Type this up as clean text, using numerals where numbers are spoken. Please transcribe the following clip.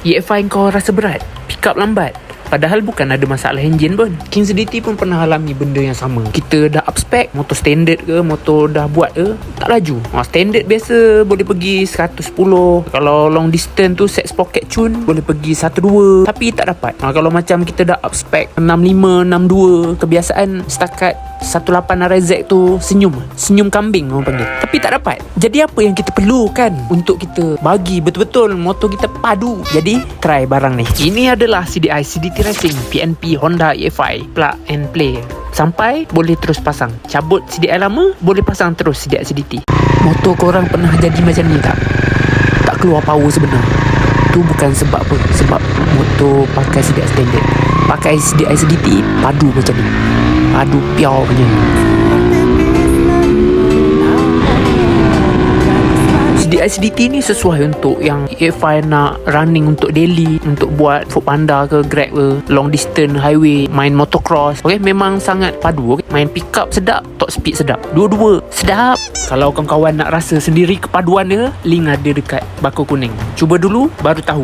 EFI kau rasa berat, pick up lambat, padahal bukan ada masalah enjin pun. Kings DT pun pernah alami benda yang sama. Kita dah up spec, motor standard ke, motor dah buat ke, tak laju. Standard biasa boleh pergi 110. Kalau long distance tu set sprocket tune boleh pergi 102, tapi tak dapat. Kalau macam kita dah up spec 65, 62, kebiasaan setakat 18 RZ tu senyum kambing orang panggil, tapi tak dapat. Jadi apa yang kita perlukan untuk kita bagi betul-betul motor kita padu? Jadi try barang ni. Ini adalah CDI CDT Racing PNP Honda EFI plug and play. Sampai boleh terus pasang, cabut CDI lama, boleh pasang terus CDI CDT. Motor korang pernah jadi macam ni tak? Tak keluar power sebenar. Tu bukan sebab apa, sebab motor pakai CDI standard. Pakai CDI CDT padu macam ni, padu piau punya. CDI CDT ni sesuai untuk yang EFI nak running untuk daily, untuk buat Foodpanda ke Grab ke, long distance highway, main motocross. Okay, memang sangat padu. Okay? Main pick up sedap, top speed sedap, dua-dua sedap. Kalau kawan-kawan nak rasa sendiri kepaduan dia, link ada dekat Bakul Kuning. Cuba dulu baru tahu.